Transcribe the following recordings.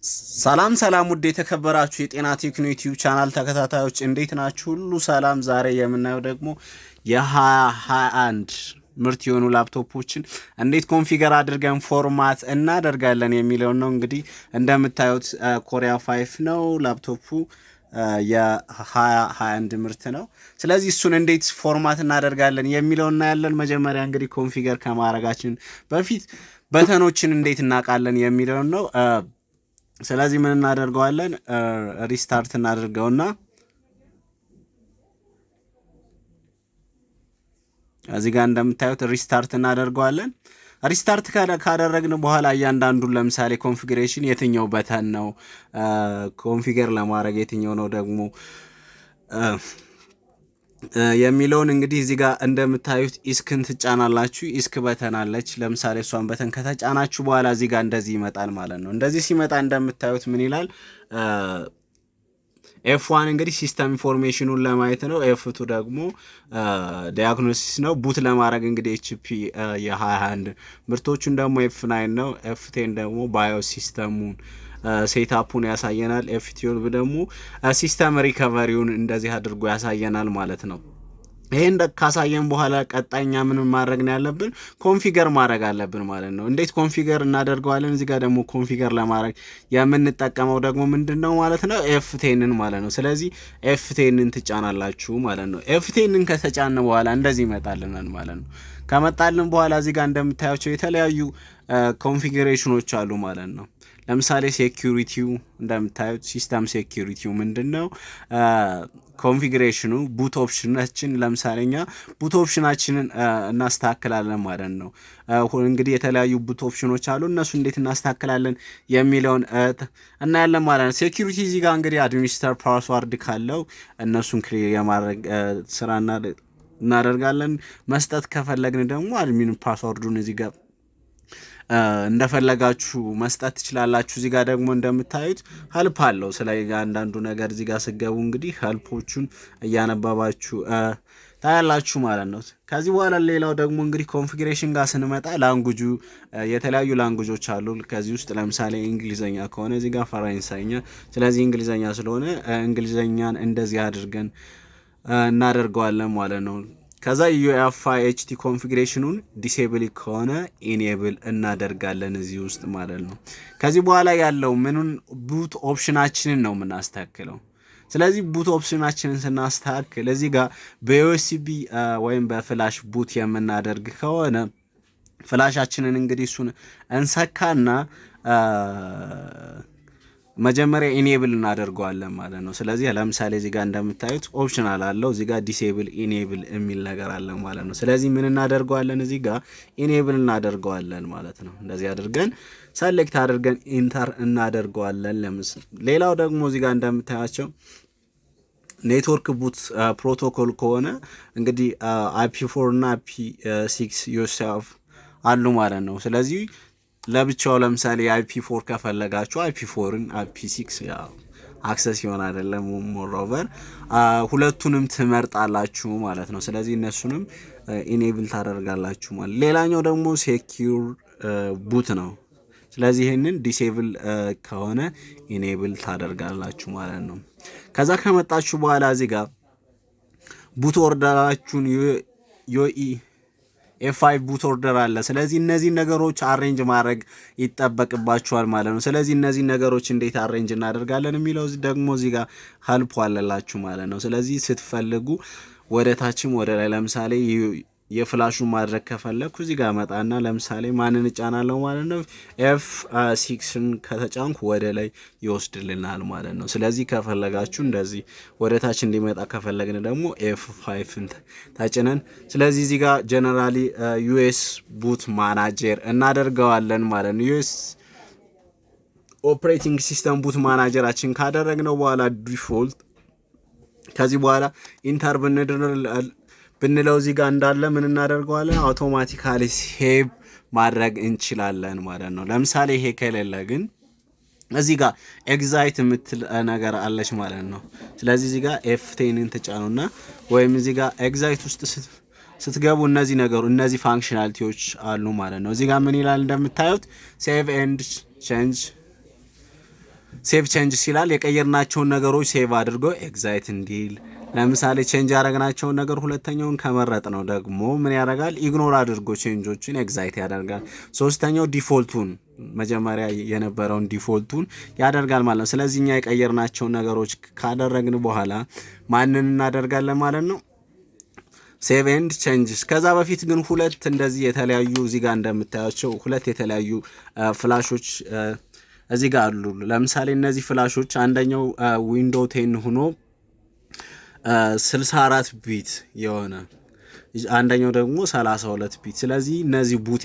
ሰላም ውድ የተከበራችሁ የጤና ቴክኖ ዩቲዩብ ቻናል ተከታታዮች እንዴት ናችሁ? ሁሉ ሰላም። ዛሬ የምናየው ደግሞ የ2021 ምርት የሆኑ ላፕቶፖችን እንዴት ኮንፊገር አድርገን ፎርማት እናደርጋለን የሚለው ነው። እንግዲህ እንደምታዩት ኮሪያ 5 ነው ላፕቶፑ፣ የ2021 ምርት ነው። ስለዚህ እሱን እንዴት ፎርማት እናደርጋለን የሚለው እናያለን። መጀመሪያ እንግዲህ ኮንፊገር ከማድረጋችን በፊት በተኖችን እንዴት እናውቃለን የሚለው ነው። ስለዚህ ምን እናደርገዋለን? ሪስታርት እናደርገውና እዚህ ጋር እንደምታዩት ሪስታርት እናደርገዋለን። ሪስታርት ካደረግን በኋላ እያንዳንዱን ለምሳሌ ኮንፊግሬሽን የትኛው በተን ነው ኮንፊገር ለማድረግ የትኛው ነው ደግሞ የሚለውን እንግዲህ እዚህ ጋር እንደምታዩት ኢስክን ትጫናላችሁ። ኢስክ በተን አለች። ለምሳሌ እሷን በተን ከተጫናችሁ በኋላ እዚህ ጋር እንደዚህ ይመጣል ማለት ነው። እንደዚህ ሲመጣ እንደምታዩት ምን ይላል? ኤፍ1 እንግዲህ ሲስተም ኢንፎርሜሽኑን ለማየት ነው። ኤፍ2 ደግሞ ዲያግኖሲስ ነው። ቡት ለማድረግ እንግዲህ ኤችፒ የ21 ምርቶቹን ደግሞ ኤፍ9 ነው። ኤፍ10 ደግሞ ባዮ ሲስተሙን ሴታፑን ያሳየናል። ኤፍ12 ደግሞ ሲስተም ሪከቨሪውን እንደዚህ አድርጎ ያሳየናል ማለት ነው። ይሄን ካሳየን በኋላ ቀጣይኛ ምን ማድረግ ነው ያለብን? ኮንፊገር ማድረግ አለብን ማለት ነው። እንዴት ኮንፊገር እናደርገዋለን? እዚህ ጋር ደግሞ ኮንፊገር ለማድረግ የምንጠቀመው ደግሞ ምንድነው ማለት ነው? ኤፍ10ን ማለት ነው። ስለዚህ ኤፍ10ን ትጫናላችሁ ማለት ነው። ኤፍ10ን ከተጫነ በኋላ እንደዚህ ይመጣልናል ማለት ነው። ከመጣልን በኋላ እዚህ ጋር እንደምታያቸው የተለያዩ ኮንፊግሬሽኖች አሉ ማለት ነው። ለምሳሌ ሴኩሪቲው እንደምታዩት ሲስተም ሴኩሪቲው ምንድነው? ኮንፊግሬሽኑ ቡት ኦፕሽናችን ለምሳሌኛ ቡት ኦፕሽናችንን እናስተካክላለን ማለት ነው። እንግዲህ የተለያዩ ቡት ኦፕሽኖች አሉ። እነሱ እንዴት እናስተካክላለን የሚለውን እናያለን ማለት ነው። ሴኩሪቲ እዚህ ጋር እንግዲህ አድሚኒስተር ፓስዋርድ ካለው እነሱን ክሊር የማድረግ ስራ እናደርጋለን። መስጠት ከፈለግን ደግሞ አድሚን ፓስዋርዱን እዚህ ጋር እንደፈለጋችሁ መስጠት ትችላላችሁ። እዚህ ጋር ደግሞ እንደምታዩት ሄልፕ አለው። ስለ አንዳንዱ ነገር እዚህ ጋር ስገቡ እንግዲህ ሄልፖቹን እያነባባችሁ ታያላችሁ ማለት ነው። ከዚህ በኋላ ሌላው ደግሞ እንግዲህ ኮንፊግሬሽን ጋር ስንመጣ ላንጉጁ የተለያዩ ላንጉጆች አሉ። ከዚህ ውስጥ ለምሳሌ እንግሊዘኛ ከሆነ እዚህ ጋር ፈረንሳይኛ፣ ስለዚህ እንግሊዘኛ ስለሆነ እንግሊዘኛን እንደዚህ አድርገን እናደርገዋለን ማለት ነው። ከዛ ዩኤፋይ ኤችቲ ኮንፊግሬሽኑን ዲሴብል ከሆነ ኢኔብል እናደርጋለን እዚህ ውስጥ ማለት ነው። ከዚህ በኋላ ያለው ምኑን ቡት ኦፕሽናችንን ነው የምናስተካክለው። ስለዚህ ቡት ኦፕሽናችንን ስናስተካክል እዚህ ጋር በዩኤስቢ ወይም በፍላሽ ቡት የምናደርግ ከሆነ ፍላሻችንን እንግዲህ እሱን እንሰካና መጀመሪያ ኢኔብል እናደርገዋለን ማለት ነው። ስለዚህ ለምሳሌ እዚህ ጋር እንደምታዩት ኦፕሽናል አለው፣ እዚህ ጋር ዲሴብል ኢኔብል የሚል ነገር አለ ማለት ነው። ስለዚህ ምን እናደርገዋለን? እዚህ ጋር ኢኔብል እናደርገዋለን ማለት ነው። እንደዚህ አድርገን ሰሌክት አድርገን ኢንተር እናደርገዋለን። ሌላው ደግሞ እዚህ ጋር እንደምታያቸው ኔትወርክ ቡት ፕሮቶኮል ከሆነ እንግዲህ IP4 እና IP6 ዩኤስኤፍ አሉ ማለት ነው። ስለዚህ ለብቻው ለምሳሌ IP4 ከፈለጋችሁ IP4ን IP6 ያው አክሰስ ይሆን አይደለም ሞሮቨር ሁለቱንም ትመርጣላችሁ ማለት ነው። ስለዚህ እነሱንም ኢኔብል ታደርጋላችሁ ማለት። ሌላኛው ደግሞ ሴኪዩር ቡት ነው። ስለዚህ ይሄንን ዲሴብል ከሆነ ኢኔብል ታደርጋላችሁ ማለት ነው። ከዛ ከመጣችሁ በኋላ እዚህ ጋር ቡት ኦርደራችሁን ኤፍ5 ቡት ኦርደር አለ። ስለዚህ እነዚህ ነገሮች አሬንጅ ማድረግ ይጠበቅባችኋል ማለት ነው። ስለዚህ እነዚህ ነገሮች እንዴት አሬንጅ እናደርጋለን የሚለው ደግሞ እዚህ ጋር ሄልፕ አለላችሁ ማለት ነው። ስለዚህ ስትፈልጉ ወደ ታችም ወደ ላይ ለምሳሌ የፍላሹን ማድረግ ከፈለኩ እዚህ ጋር መጣና ለምሳሌ ማንን እጫናለሁ ማለት ነው። F6ን ከተጫንኩ ወደ ላይ ይወስድልናል ማለት ነው። ስለዚህ ከፈለጋችሁ እንደዚህ ወደ ታች እንዲመጣ ከፈለግን ደግሞ F5ን ታጭነን ስለዚህ እዚህ ጋር ጀነራሊ ዩኤስ ቡት ማናጀር እናደርገዋለን ማለት ነው። ዩኤስ ኦፕሬቲንግ ሲስተም ቡት ማናጀራችን ካደረግነው በኋላ ዲፎልት ከዚህ በኋላ ኢንተር ብንለው እዚህ ጋር እንዳለ ምን እናደርገዋለን? አውቶማቲካሊ ሴቭ ማድረግ እንችላለን ማለት ነው። ለምሳሌ ይሄ ከሌለ ግን እዚህ ጋር ኤግዛይት የምትል ነገር አለች ማለት ነው። ስለዚህ እዚህ ጋር F10ን ተጫኑና ወይም እዚህ ጋር ኤግዛይት ውስጥ ስትገቡ እነዚህ ፋንክሽናሊቲዎች አሉ ማለት ነው። እዚህ ጋር ምን ይላል እንደምታዩት ሴቭ ኤንድ ቼንጅ ሴቭ ቼንጅ ሲላል የቀየርናቸውን ነገሮች ሴቭ አድርጎ ኤግዛይት እንዲል። ለምሳሌ ቼንጅ ያደረግናቸውን ነገር ሁለተኛውን ከመረጥ ነው ደግሞ ምን ያደርጋል? ኢግኖር አድርጎ ቼንጆችን ኤግዛይት ያደርጋል። ሶስተኛው ዲፎልቱን መጀመሪያ የነበረውን ዲፎልቱን ያደርጋል ማለት ነው። ስለዚህ እኛ የቀየርናቸውን ነገሮች ካደረግን በኋላ ማንን እናደርጋለን ማለት ነው? ሴቭ ኤንድ ቼንጅስ። ከዛ በፊት ግን ሁለት እንደዚህ የተለያዩ እዚህ ጋር እንደምታያቸው ሁለት የተለያዩ ፍላሾች እዚህ ጋር አሉ። ለምሳሌ እነዚህ ፍላሾች አንደኛው ዊንዶው 10 ሆኖ 64 ቢት የሆነ አንደኛው ደግሞ 32 ቢት። ስለዚህ እነዚህ ቡት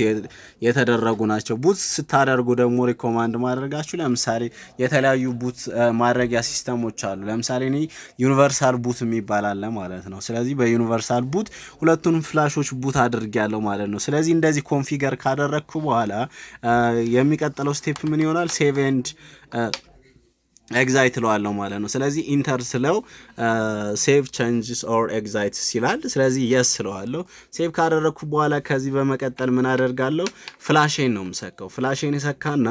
የተደረጉ ናቸው። ቡት ስታደርጉ ደግሞ ሪኮማንድ ማድረጋችሁ ለምሳሌ የተለያዩ ቡት ማድረጊያ ሲስተሞች አሉ። ለምሳሌ እኔ ዩኒቨርሳል ቡት የሚባል አለ ማለት ነው። ስለዚህ በዩኒቨርሳል ቡት ሁለቱንም ፍላሾች ቡት አድርጌያለሁ ማለት ነው። ስለዚህ እንደዚህ ኮንፊገር ካደረግኩ በኋላ የሚቀጥለው ስቴፕ ምን ይሆናል? ሴቭ ኤንድ ኤግዛይት ለዋለው ማለት ነው። ስለዚህ ኢንተር ስለው ሴቭ ቼንጅስ ኦር ኤግዛይት ሲላል፣ ስለዚህ የስ ስለዋለው። ሴቭ ካደረግኩ በኋላ ከዚህ በመቀጠል ምን አደርጋለሁ? ፍላሽን ነው የምሰካው። ፍላሽን ሰካና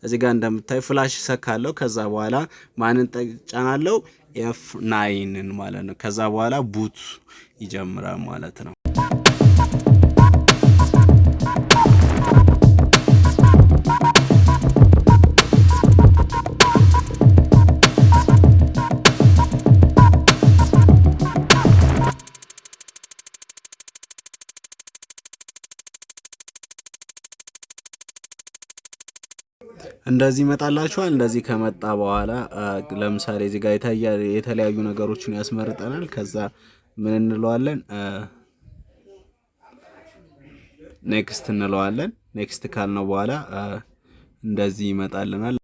እዚህ ጋር እንደምታይ ፍላሽ ሰካለው። ከዛ በኋላ ማንን ጫናለው? F9ን ማለት ነው። ከዛ በኋላ ቡት ይጀምራል ማለት ነው። እንደዚህ ይመጣላችኋል። እንደዚህ ከመጣ በኋላ ለምሳሌ እዚህ ጋር የተለያዩ ነገሮችን ያስመርጠናል። ከዛ ምን እንለዋለን? ኔክስት እንለዋለን። ኔክስት ካልነው በኋላ እንደዚህ ይመጣልናል።